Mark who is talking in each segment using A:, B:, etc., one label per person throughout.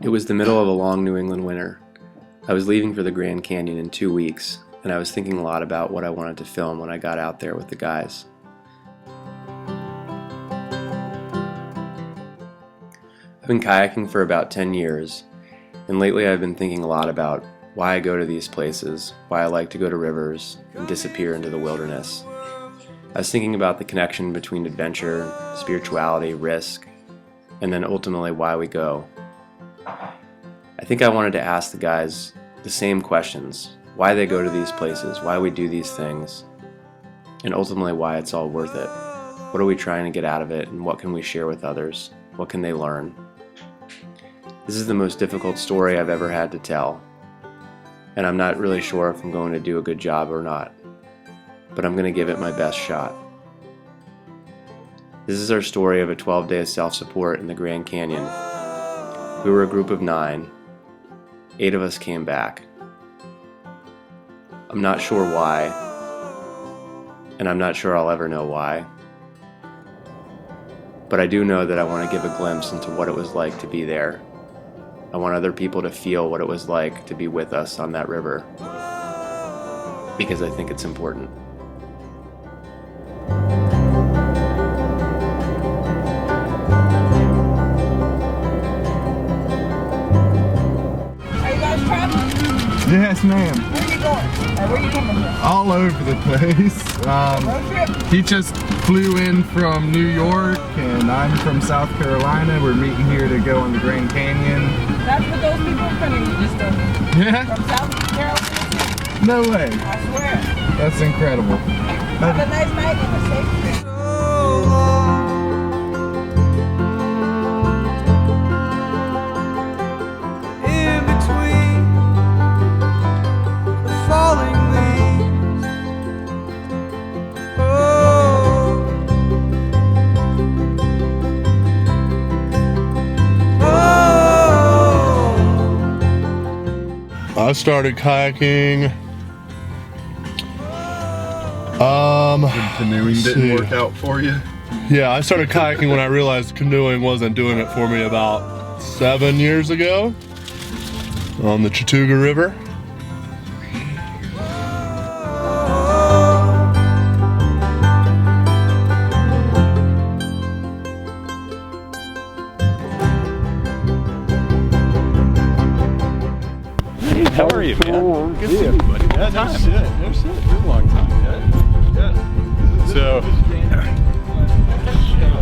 A: It was the middle of a long New England winter. I was leaving for the Grand Canyon in 2 weeks, and I was thinking a lot about what I wanted to film when I got out there with the guys. I've been kayaking for about 10 years, and lately I've been thinking a lot about why I go to these places, why I like to go to rivers and disappear into the wilderness. I was thinking about the connection between adventure, spirituality, risk, and then ultimately why we go. I think I wanted to ask the guys the same questions: why they go to these places, why we do these things, and ultimately why it's all worth it. What are we trying to get out of it, and what can we share with others? What can they learn? This is the most difficult story I've ever had to tell, and I'm not really sure if I'm going to do a good job or not, but I'm going to give it my best shot. This is our story of a 12-day self-support in the Grand Canyon. We were a group of 9. 8 of us came back. I'm not sure why, and I'm not sure I'll ever know why. But I do know that I want to give a glimpse into what it was like to be there. I want other people to feel what it was like to be with us on that river, because I think it's important.
B: Yes, ma'am.
C: Where are you going? Or where are you coming from?
B: All over the place.
C: Road trip?
B: He just flew in from New York, and I'm from South Carolina. We're meeting here to go on the Grand Canyon.
C: That's what those people in front of you just did.
B: Yeah?
C: From South Carolina?
B: No way.
C: I swear.
B: That's incredible.
C: Have a nice night and a safe trip.
D: I started kayaking.
B: Canoeing didn't work out for you?
D: Yeah, I started kayaking when I realized canoeing wasn't doing it for me about 7 years ago on the Chattooga River.
E: How are you, man? Good to see you, buddy. Yeah, no shit. It's been a long time. Yeah. So,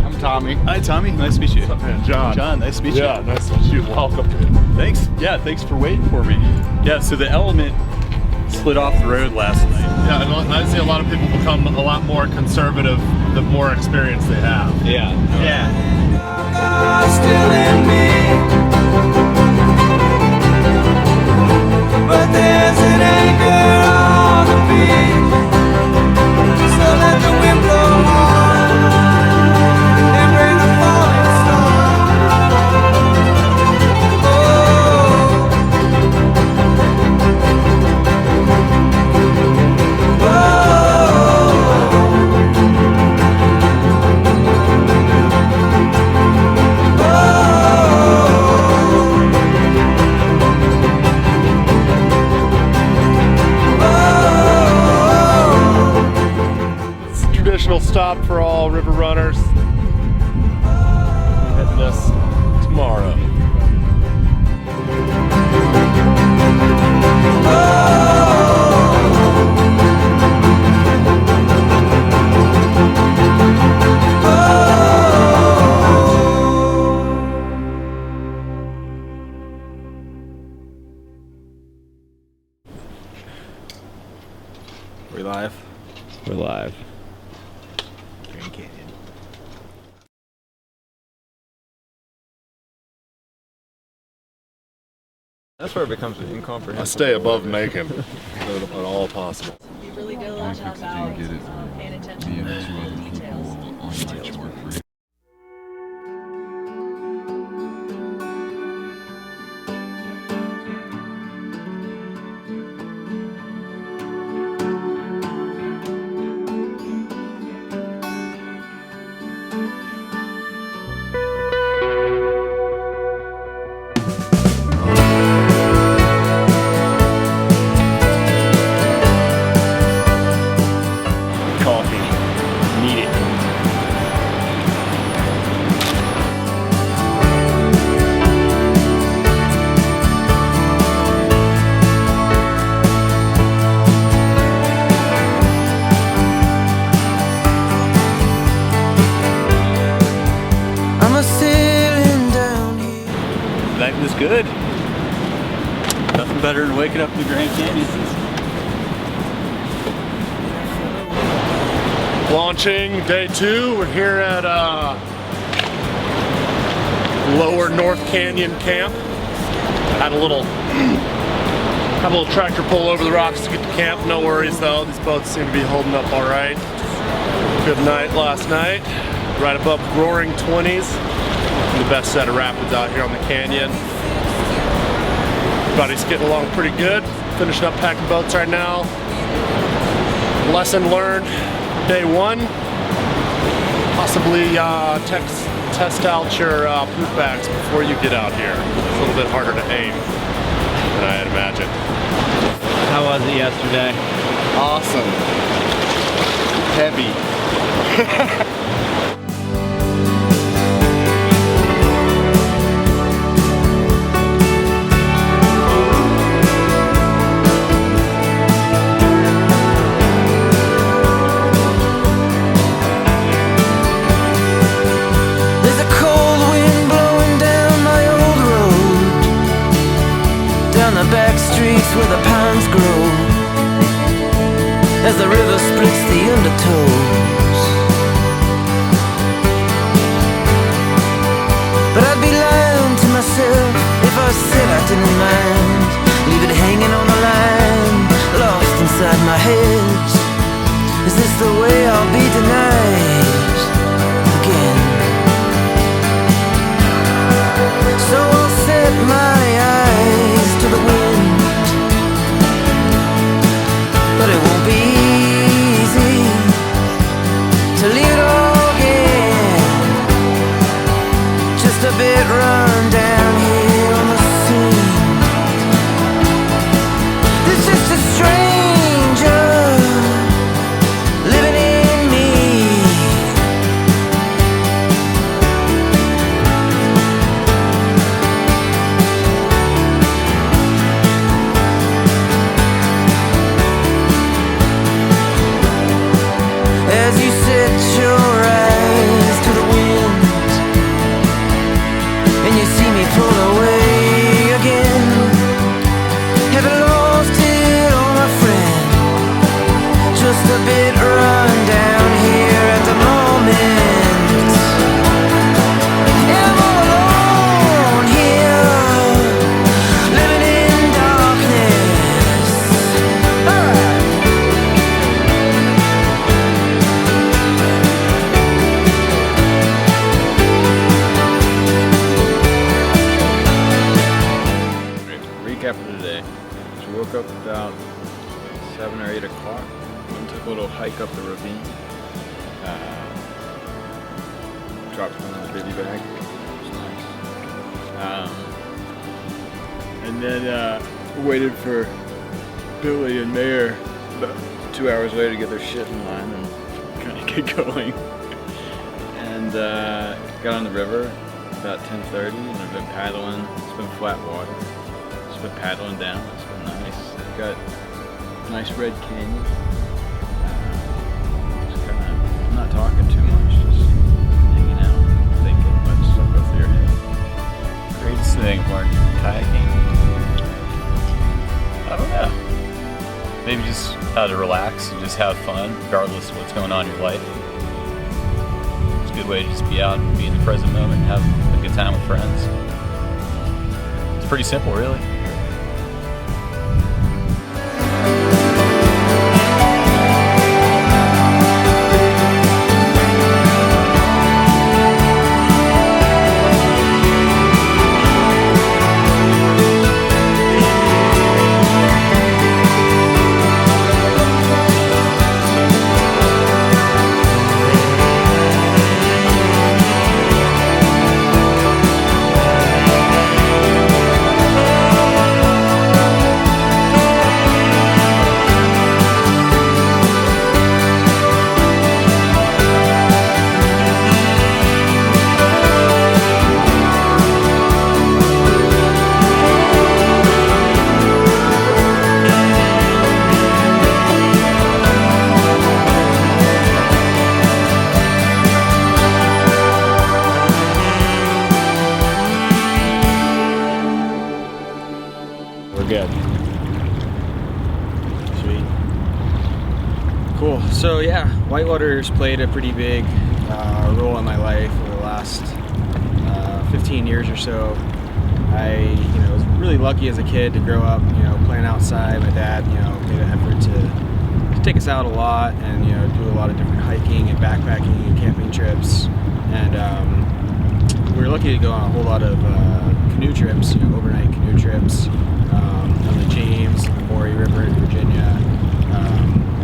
B: I'm Tommy.
E: hi, Tommy. Nice to meet you.
D: And John.
E: John, nice to meet you.
D: Yeah, nice to meet you. Welcome.
E: Thanks. Yeah, thanks for waiting for me. Yeah, so the Element slid off the road last night.
D: Yeah, and I see a lot of people become a lot more conservative the more experience they have.
E: Yeah.
F: Still in me, but there's an anchor on the beach, so let the wind blow on and bring the falling star.
D: Traditional stop for all river runners. Hitting this tomorrow.
E: We live?
A: We're live.
E: Grand Canyon.
B: That's where it becomes
D: I
B: incomprehensible.
D: stay above Macon at all possible.
C: Be really diligent about paying attention to details.
E: good. Nothing better than waking up in the Grand Canyon.
D: Launching day 2. We're here at Lower North Canyon Camp. Had a little tractor pull over the rocks to get to camp. No worries though. These boats seem to be holding up all right. Good night last night. Right above roaring 20s. The best set of rapids out here on the canyon. Everybody's getting along pretty good. Finishing up packing boats right now. Lesson learned. Day 1, possibly test out your poop bags before you get out here. It's a little bit harder to aim than I had imagined.
G: How was it yesterday?
D: Awesome. Heavy.
F: Where the pines grow, as the river splits the undertows. But I'd be lying to myself if I said I didn't mind. Leave it hanging on the line, lost inside my head. Is this the way I'll be denied again? So I'll set my eyes to the wind. But it won't be easy to leave it all again. Just a bit run down here on the scene. There's just a stranger living in me. As you set your eyes to the wind, and you see me pull away again. Have I lost it, oh my friend? Just a bit run down here at the moment. And I'm all alone here, living in darkness. Alright.
E: Recap for today. So we woke up about 7 or 8 o'clock and took a little hike up the ravine. Dropped one in the bivy bag. It was nice. And then waited for Billy and Mayor about 2 hours later to get their shit in line and kind of get going. And got on the river about 10:30 and I've been paddling. It's been flat water. Just been paddling down. It's been nice. Got a nice red canyon. Just kind of, I'm not talking too much, just hanging out, thinking, letting stuff go through your head.
H: Greatest thing of learning kayaking? I don't know. Maybe just how to relax and just have fun regardless of what's going on in your life. It's a good way to just be out and be in the present moment and have a good time with friends. It's pretty simple, really.
I: So yeah, Whitewater's played a pretty big role in my life over the last 15 years or so. I was really lucky as a kid to grow up, playing outside. My dad, made an effort to take us out a lot and, do a lot of different hiking and backpacking and camping trips. And we were lucky to go on a whole lot of canoe trips, overnight canoe trips on the James, the Maury River in Virginia.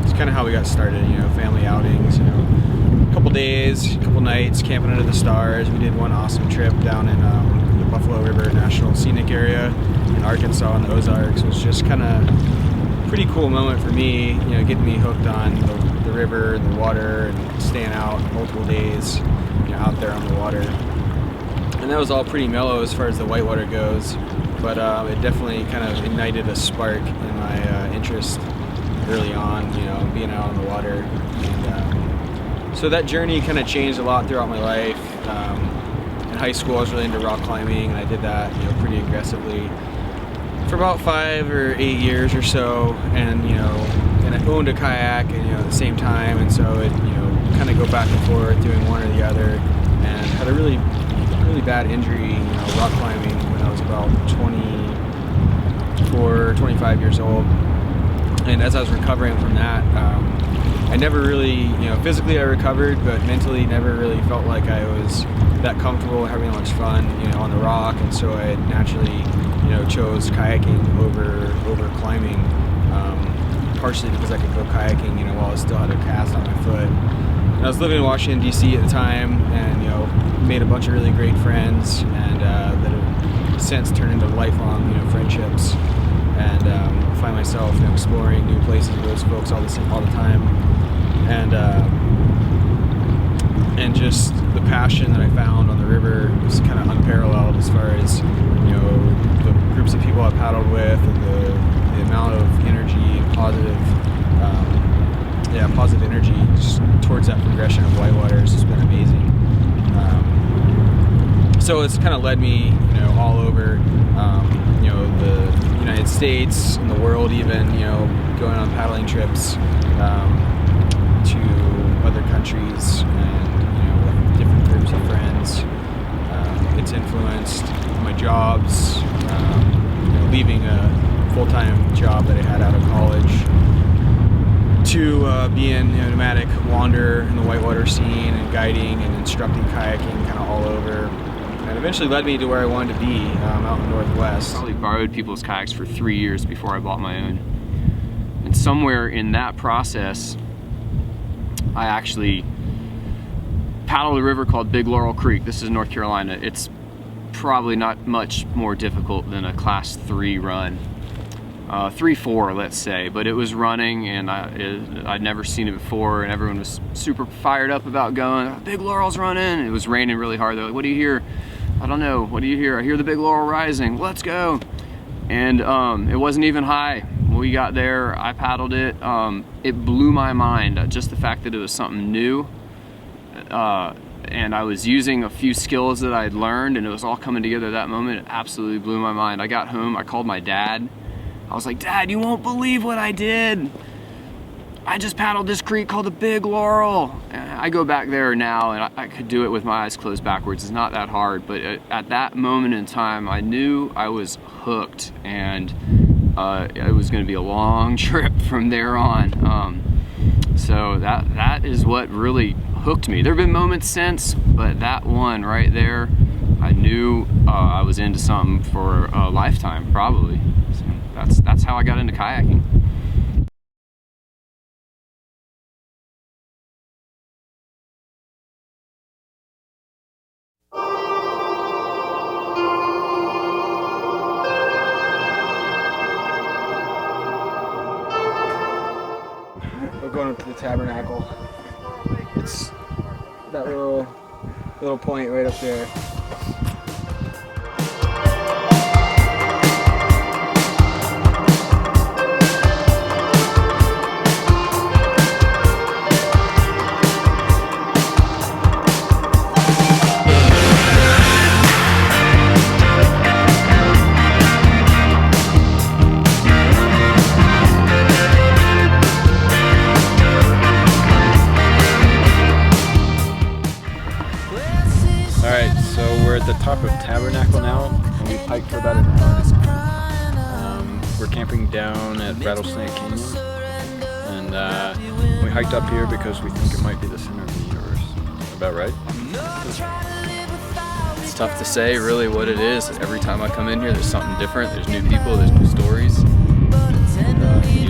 I: It's kind of how we got started, family outings, a couple days, a couple nights camping under the stars. We did one awesome trip down in the Buffalo River National Scenic Area in Arkansas and the Ozarks. It was just kind of a pretty cool moment for me, getting me hooked on the river and the water and staying out multiple days, out there on the water. And that was all pretty mellow as far as the Whitewater goes, but it definitely kind of ignited a spark in my interest early on, being out on the water. And so that journey kind of changed a lot throughout my life. In high school I was really into rock climbing, and I did that pretty aggressively for about 5 or 8 years or so, and and I owned a kayak at the same time, and so it kind of go back and forth doing one or the other, and had a really bad injury rock climbing when I was about 24, 25 years old. And as I was recovering from that, I never really, physically I recovered, but mentally never really felt like I was that comfortable having much fun, on the rock. And so I naturally, chose kayaking over climbing, partially because I could go kayaking, while I still had a cast on my foot. And I was living in Washington, D.C. at the time, and, made a bunch of really great friends, and that have since turned into lifelong, friendships. And find myself exploring new places with those folks all the time, and just the passion that I found on the river was kind of unparalleled as far as the groups of people I paddled with, and the amount of energy and positive energy just towards that progression of Whitewater has just been amazing. So it's kind of led me all over the United States and the world, even going on paddling trips to other countries and with different groups of friends. It's influenced my jobs, leaving a full-time job that I had out of college to being a nomadic wanderer in the Whitewater scene and guiding and instructing kayaking kind of all over. And eventually led me to where I wanted to be, out in the Northwest.
J: I probably borrowed people's kayaks for 3 years before I bought my own. And somewhere in that process, I actually paddled a river called Big Laurel Creek. This is North Carolina. It's probably not much more difficult than a class 3 run. 3-4, let's say, but it was running, and I'd never seen it before, and everyone was super fired up about going. Big Laurel's running. It was raining really hard. They're like, "What do you hear?" "I don't know. What do you hear?" "I hear the Big Laurel rising. Let's go." And it wasn't even high. When we got there, I paddled it. It blew my mind, just the fact that it was something new, and I was using a few skills that I'd learned, and it was all coming together at that moment. It absolutely blew my mind. I got home, I called my dad. I was like, "Dad, you won't believe what I did. I just paddled this creek called the Big Laurel." And I go back there now, and I could do it with my eyes closed backwards. It's not that hard, but at that moment in time, I knew I was hooked, and it was going to be a long trip from there on. So that is what really hooked me. There have been moments since, but that one right there, I knew I was into something for a lifetime, probably. So that's how I got into kayaking.
I: We're going up to the Tabernacle. It's that little point right up there.
K: at the top of Tabernacle now, and we've hiked for about an hour. We're camping down at Rattlesnake Canyon, and we hiked up here because we think it might be the center of the universe. About right?
J: It's tough to say really what it is. Every time I come in here, there's something different. There's new people, there's new stories. You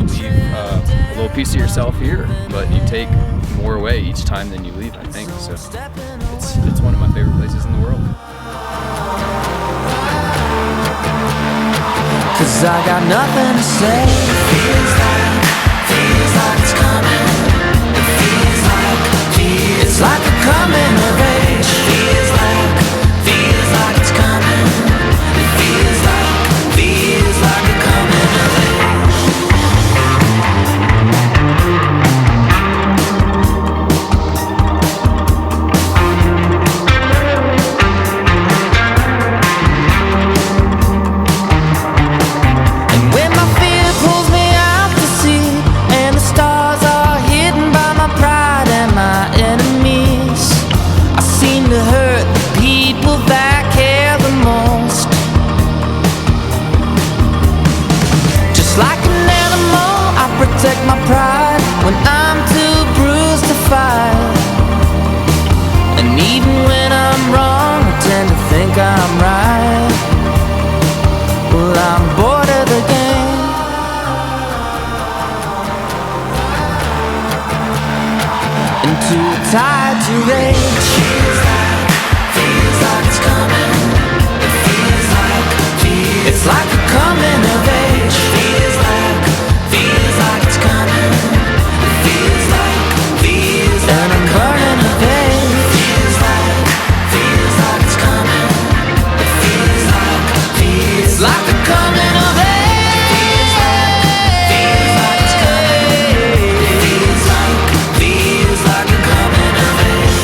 J: leave a little piece of yourself here, but you take more away each time than you leave, I think. So it's one of my favorite places in the world.
F: 'Cause I got nothing to say. Feels like it's coming. It's like a coming of age. Feels like it's coming. Feels like a coming of age. Protect my pride when I'm too bruised to fight. And even when I'm wrong, I tend to think I'm right. Well, I'm bored of the game. And too tired to rage. Feels like it's coming. It's like a coming of age. Feels like it's coming. And I'm burning a page. Feels like it's coming. It's like a coming of age. Feels like it's coming. Feels like a coming of age.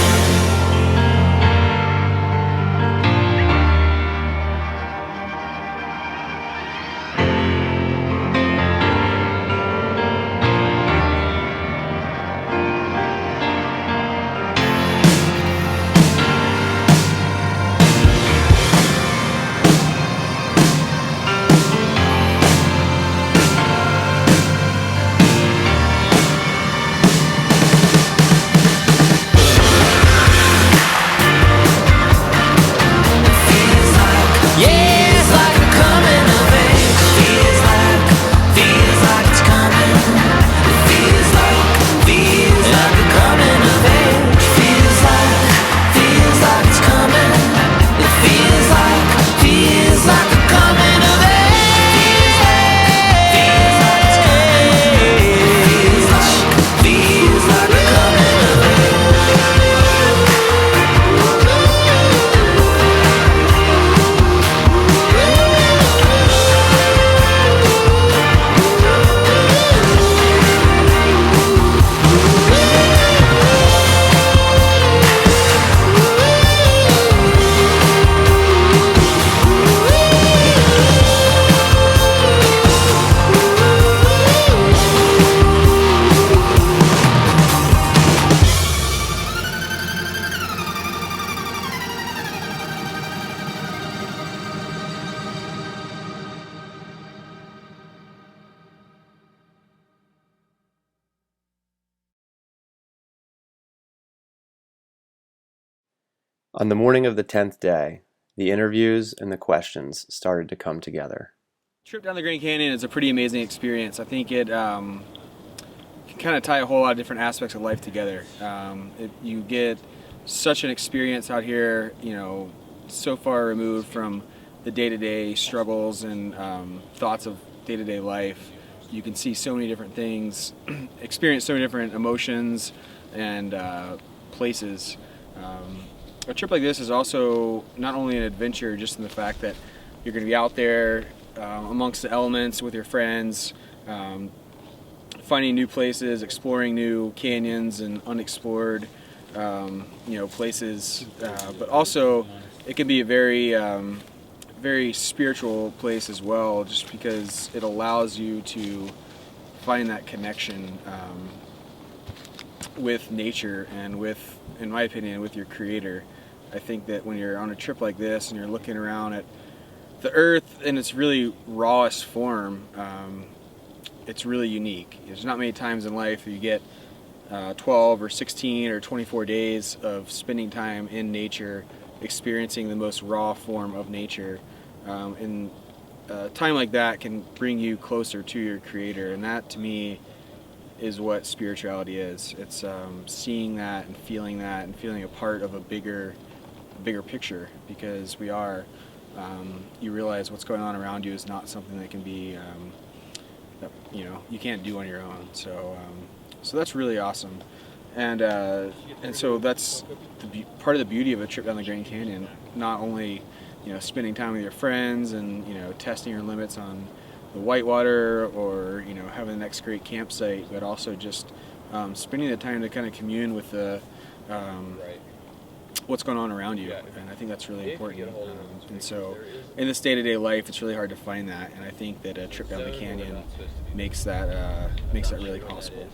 A: On the morning of the 10th day, the interviews and the questions started to come together.
I: Trip down the Grand Canyon is a pretty amazing experience. I think it can kind of tie a whole lot of different aspects of life together. You get such an experience out here, you know, so far removed from the day-to-day struggles and thoughts of day-to-day life. You can see so many different things, experience so many different emotions and places. A trip like this is also not only an adventure just in the fact that you're going to be out there amongst the elements with your friends, finding new places, exploring new canyons and unexplored places, but also it can be a very spiritual place as well, just because it allows you to find that connection with nature and with, in my opinion, with your creator. I think that when you're on a trip like this and you're looking around at the Earth in its really rawest form, it's really unique. There's not many times in life you get 12 or 16 or 24 days of spending time in nature, experiencing the most raw form of nature. And time like that can bring you closer to your Creator, and that to me is what spirituality is. It's seeing that and feeling a part of a bigger picture, because we are. You realize what's going on around you is not something that can be, that, you can't do on your own. So that's really awesome, and so that's part of the beauty of a trip down the Grand Canyon. Not only spending time with your friends and testing your limits on the Whitewater, or having the next great campsite, but also just spending the time to kind of commune with the what's going on around you, and I think that's really important. And so in this day-to-day life, it's really hard to find that, and I think that a trip down the canyon makes that really possible.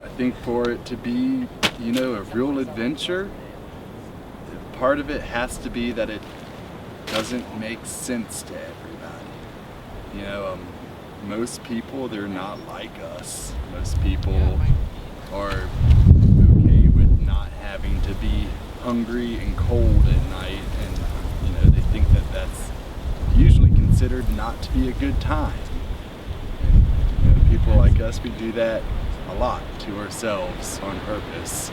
B: I think for it to be, a real adventure, part of it has to be that it doesn't make sense to everybody. Most people, they're not like us. Most people are okay with not having to be hungry and cold at night, and they think that that's usually considered not to be a good time. And people like us, we do that a lot to ourselves on purpose.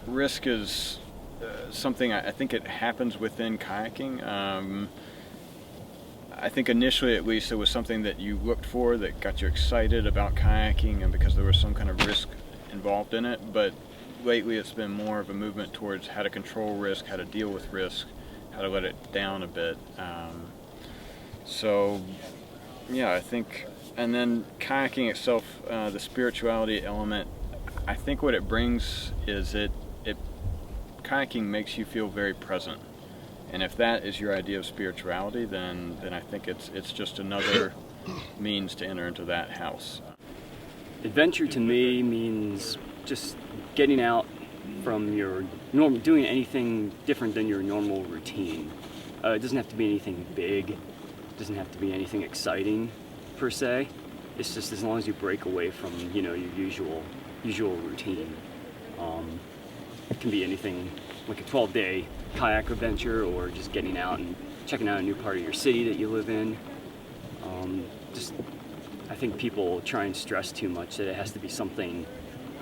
K: Risk is something I think it happens within kayaking. I think initially, at least, it was something that you looked for, that got you excited about kayaking, and because there was some kind of risk involved in it. But lately it's been more of a movement towards how to control risk, how to deal with risk, how to let it down a bit. So yeah, I think, and then kayaking itself, the spirituality element, I think what it brings is kayaking makes you feel very present. And if that is your idea of spirituality, then I think it's just another means to enter into that house.
L: Adventure to me means just getting out from your normal, doing anything different than your normal routine. It doesn't have to be anything big. It doesn't have to be anything exciting per se. It's just as long as you break away from your usual routine. It can be anything like a 12-day kayak adventure, or just getting out and checking out a new part of your city that you live in. I think people try and stress too much that it has to be something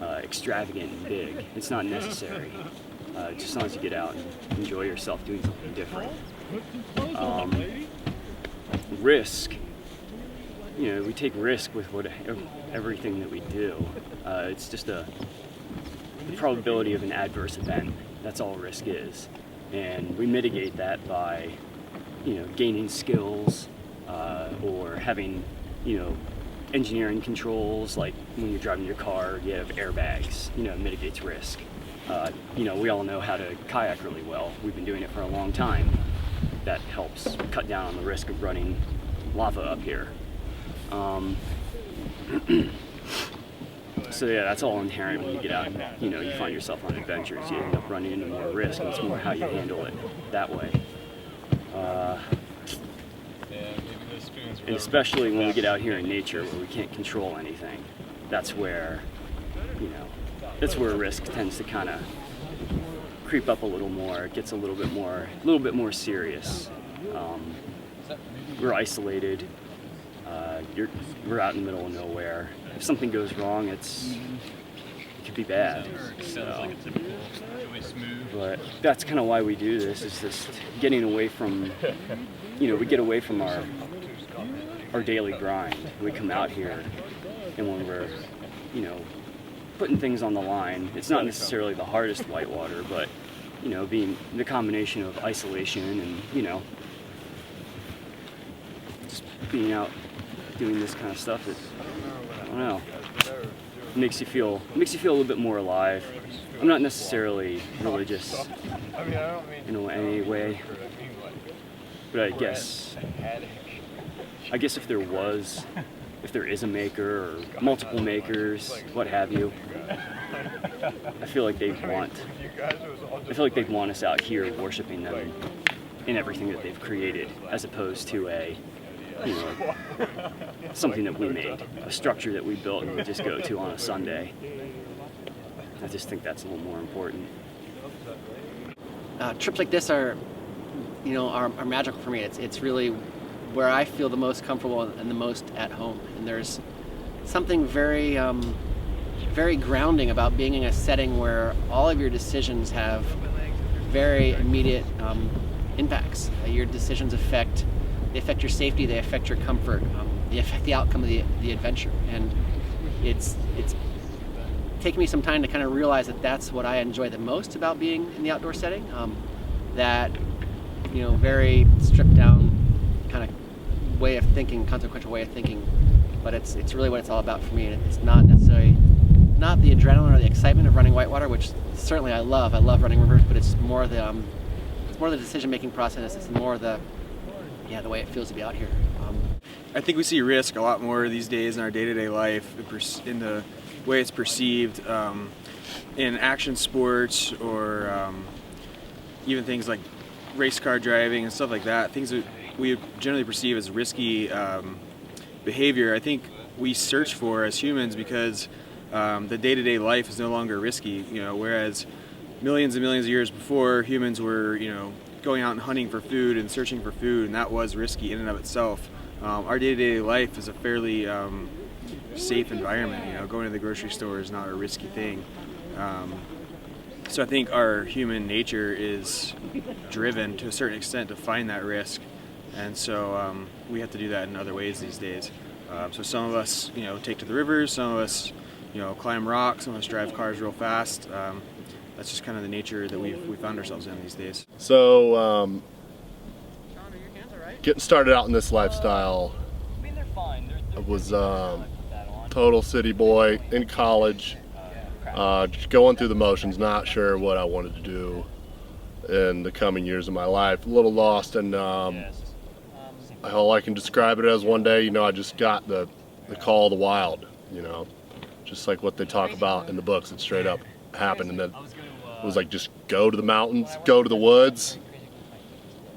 L: extravagant and big. It's not necessary. Just as long as you get out and enjoy yourself doing something different. Risk. We take risk with everything that we do. It's just the probability of an adverse event. That's all risk is. And we mitigate that by, gaining skills, or having, engineering controls, like when you're driving your car, you have airbags, it mitigates risk. We all know how to kayak really well. We've been doing it for a long time. That helps cut down on the risk of running lava up here. So yeah, that's all inherent when you get out and, you find yourself on adventures. You end up running into more risk, and it's more how you handle it that way. And especially when we get out here in nature where we can't control anything, that's where risk tends to kind of creep up a little more. It gets a little bit more serious. We're isolated. We're out in the middle of nowhere. If something goes wrong, it could be bad. So, but that's kind of why we do this. Is just getting away from, we get away from our daily grind. We come out here, and when we're, putting things on the line, it's not necessarily the hardest whitewater, but being the combination of isolation and just being out doing this kind of stuff, I don't know, makes you feel a little bit more alive. I'm not necessarily religious in any way, but I guess if there is a maker or multiple makers, what have you, I feel like they want us out here worshiping them in everything that they've created, as opposed to something that we made, a structure that we built and we just go to on a Sunday. I just think that's a little more important.
M: Trips like this are magical for me. It's really where I feel the most comfortable and the most at home. And there's something very, very grounding about being in a setting where all of your decisions have very immediate impacts. Your decisions affect your safety, they affect your comfort, they affect the outcome of the adventure. And it's taken me some time to kind of realize that that's what I enjoy the most about being in the outdoor setting. That very stripped down kind of way of thinking, consequential way of thinking, but it's really what it's all about for me. And it's not necessarily not the adrenaline or the excitement of running Whitewater, which certainly I love running rivers, but it's more the decision-making process. It's more the way it feels to be out here.
I: I think we see risk a lot more these days in our day-to-day life, in the way it's perceived in action sports, or even things like race car driving and stuff like that. Things that we generally perceive as risky behavior, I think we search for as humans because the day-to-day life is no longer risky. Whereas millions and millions of years before, humans were going out and hunting for food and searching for food, and that was risky in and of itself. Our day-to-day life is a fairly safe environment. Going to the grocery store is not a risky thing. So I think our human nature is driven to a certain extent to find that risk, and so we have to do that in other ways these days. So some of us, take to the rivers. Some of us, climb rocks. Some of us drive cars real fast. That's just kind of the nature that we found ourselves in these days.
D: So, getting started out in this lifestyle, I was total city boy in college, just going through the motions, not sure what I wanted to do in the coming years of my life. A little lost, and all I can describe it as one day, I just got the call of the wild, just like what they talk about in the books. It straight up happened, and then it was like, just go to the mountains, go to the woods.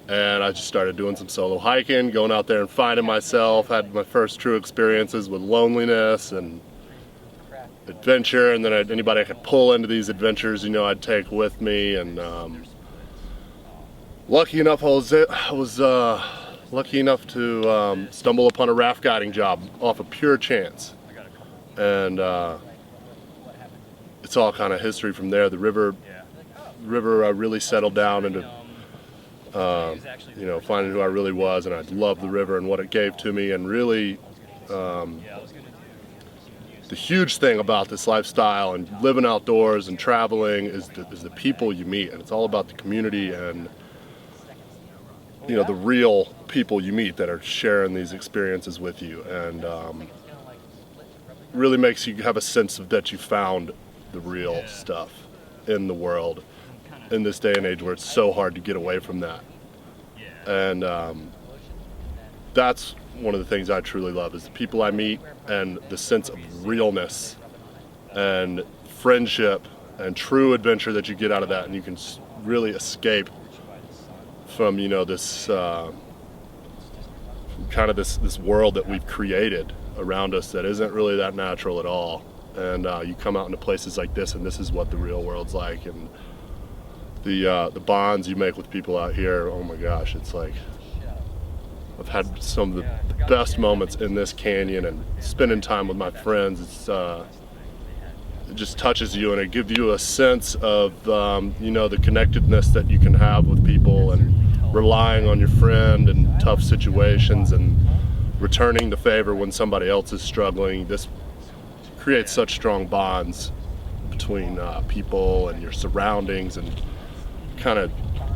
D: And I just started doing some solo hiking, going out there and finding myself. Had my first true experiences with loneliness and adventure, and then anybody I could pull into these adventures, I'd take with me. And lucky enough, I was lucky enough to stumble upon a raft guiding job off of pure chance. And it's all kind of history from there. The river really settled down into finding who I really was, and I loved the river and what it gave to me. And really, the huge thing about this lifestyle and living outdoors and traveling is the people you meet, and it's all about the community and the real people you meet that are sharing these experiences with you, and really makes you have a sense of that you found the real stuff in the world in this day and age where it's so hard to get away from that. And that's one of the things I truly love, is the people I meet and the sense of realness and friendship and true adventure that you get out of that, and you can really escape from this kind of this world that we've created around us that isn't really that natural at all. And you come out into places like this, and this is what the real world's like. And the bonds you make with people out here, oh my gosh, it's like, I've had some of the best moments in this canyon, and spending time with my friends. It just touches you, and it gives you a sense of the connectedness that you can have with people, and relying on your friend in tough situations, and returning the favor when somebody else is struggling. This creates such strong bonds between people and your surroundings, and kind of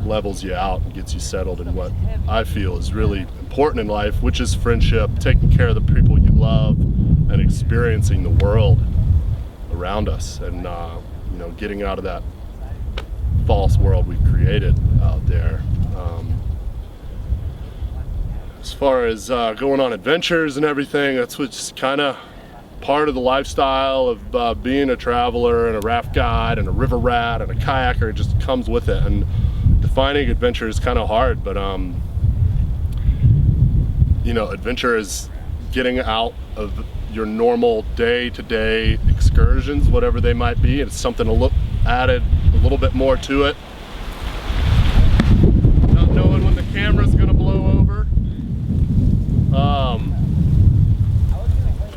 D: levels you out and gets you settled in what I feel is really important in life, which is friendship, taking care of the people you love, and experiencing the world around us, and getting out of that false world we've created out there. As far as going on adventures and everything, that's what's kind of part of the lifestyle of being a traveler and a raft guide and a river rat and a kayaker. It just comes with it, and defining adventure is kind of hard, but you know, adventure is getting out of your normal day-to-day excursions, whatever they might be. It's something to look added a little bit more to it. Not knowing when the camera's gonna blow over.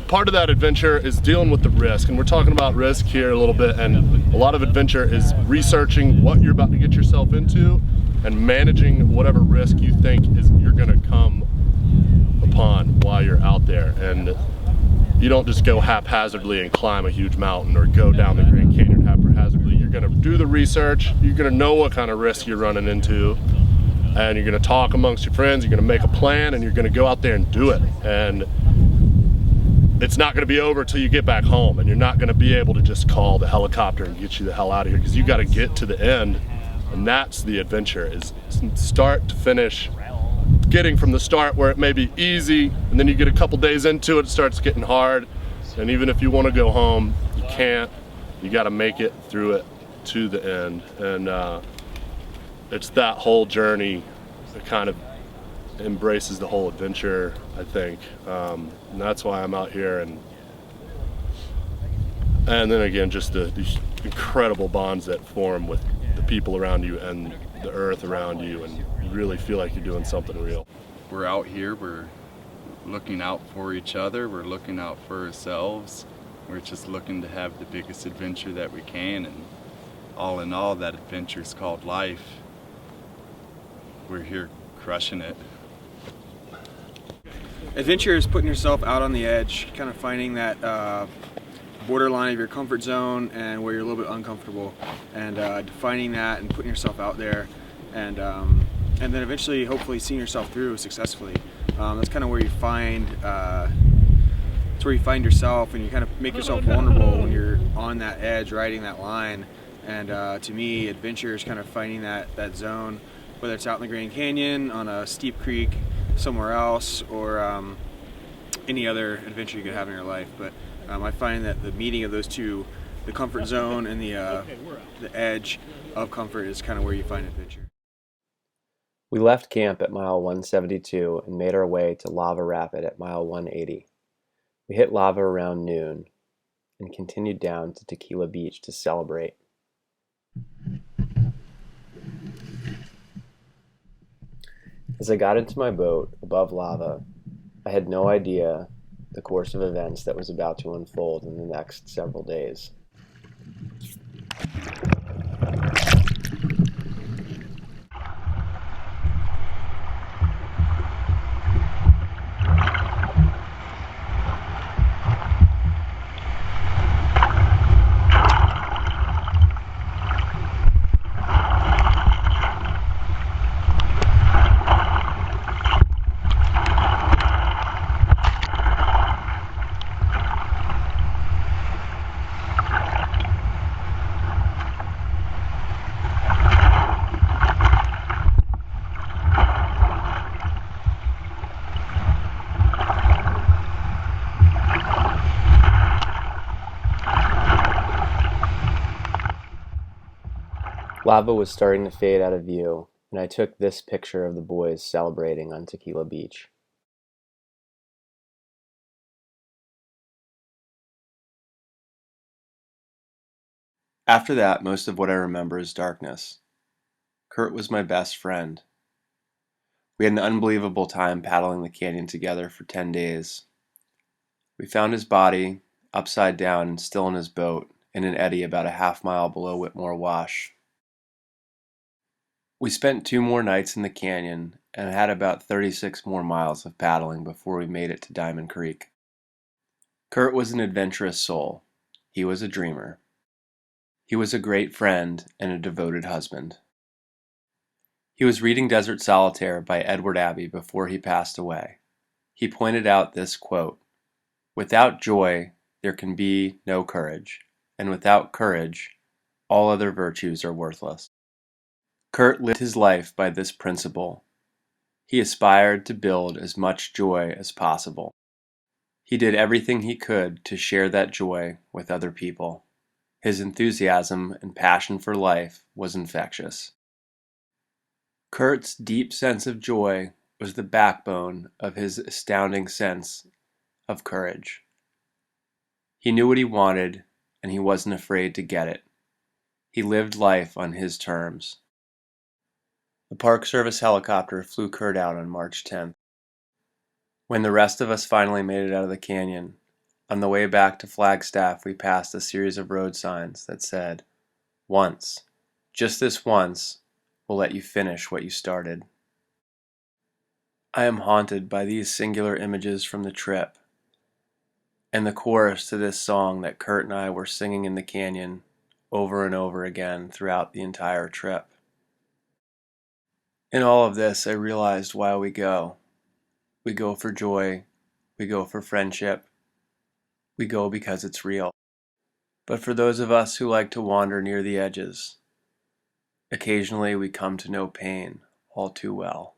D: Part of that adventure is dealing with the risk, and we're talking about risk here a little bit, and a lot of adventure is researching what you're about to get yourself into and managing whatever risk you think is you're gonna come upon while you're out there. And you don't just go haphazardly and climb a huge mountain or go down the Grand Canyon haphazardly. You're gonna do the research, you're gonna know what kind of risk you're running into, and you're gonna talk amongst your friends, you're gonna make a plan, and you're gonna go out there and do it. And it's not gonna be over till you get back home, and you're not gonna be able to just call the helicopter and get you the hell out of here, because you gotta get to the end, and that's the adventure, is start to finish. Getting from the start where it may be easy, and then you get a couple days into it, it starts getting hard, and even if you want to go home, you can't. You got to make it through it to the end, and it's that whole journey that kind of embraces the whole adventure, I think, and that's why I'm out here. And then again, just the incredible bonds that form with the people around you and the earth around you, and you really feel like you're doing something real.
B: We're out here, we're looking out for each other, we're looking out for ourselves, we're just looking to have the biggest adventure that we can, and all in all, that adventure is called life. We're here crushing it.
I: Adventure is putting yourself out on the edge, kind of finding that borderline of your comfort zone and where you're a little bit uncomfortable, and defining that and putting yourself out there, and then eventually hopefully seeing yourself through successfully. That's kind of where you find it's where you find yourself, and you kind of make yourself vulnerable when you're on that edge, riding that line. And to me, adventure is kind of finding that zone, whether it's out in the Grand Canyon, on a steep creek somewhere else, or any other adventure you could have in your life. But I find that the meeting of those two, the comfort zone and the edge of comfort, is kind of where you find adventure.
A: We left camp at mile 172 and made our way to Lava Rapid at mile 180. We hit lava around noon and continued down to Tequila Beach to celebrate. As I got into my boat above lava, I had no idea the course of events that was about to unfold in the next several days. Lava was starting to fade out of view, and I took this picture of the boys celebrating on Tequila Beach. After that, most of what I remember is darkness. Kurt was my best friend. We had an unbelievable time paddling the canyon together for 10 days. We found his body, upside down and still in his boat, in an eddy about a half-mile below Whitmore Wash. We spent 2 more nights in the canyon and had about 36 more miles of paddling before we made it to Diamond Creek. Kurt was an adventurous soul. He was a dreamer. He was a great friend and a devoted husband. He was reading Desert Solitaire by Edward Abbey before he passed away. He pointed out this quote, "Without joy, there can be no courage, and without courage, all other virtues are worthless." Kurt lived his life by this principle. He aspired to build as much joy as possible. He did everything he could to share that joy with other people. His enthusiasm and passion for life was infectious. Kurt's deep sense of joy was the backbone of his astounding sense of courage. He knew what he wanted, and he wasn't afraid to get it. He lived life on his terms. The Park Service helicopter flew Kurt out on March 10th. When the rest of us finally made it out of the canyon, on the way back to Flagstaff we passed a series of road signs that said, "Once, just this once, we'll let you finish what you started." I am haunted by these singular images from the trip, and the chorus to this song that Kurt and I were singing in the canyon over and over again throughout the entire trip. In all of this, I realized why we go. We go for joy, we go for friendship, we go because it's real. But for those of us who like to wander near the edges, occasionally we come to know pain all too well.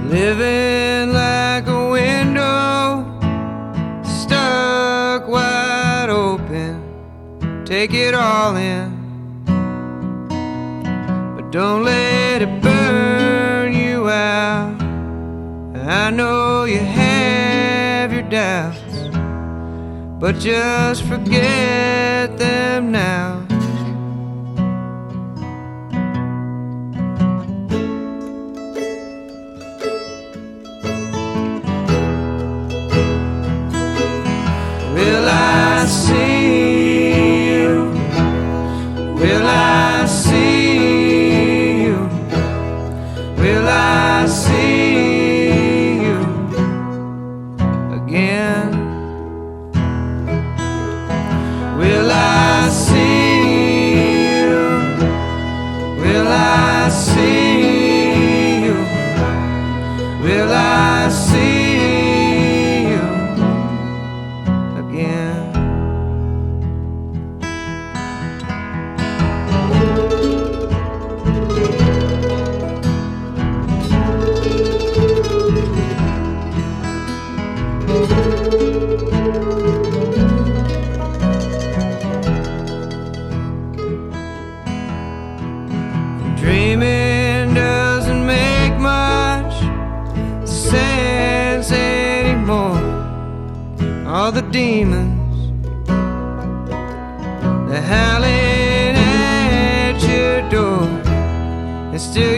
F: Living like a window, stuck wide open. Take it all in, but don't let it burn you out. I know you have your doubts, but just forget them now. Will I see you? Will I see you? Will I see you again? Will I see you? Will I see you? Will I see you again? Dreaming doesn't make much sense anymore. All the demons, they're howling at your door, and still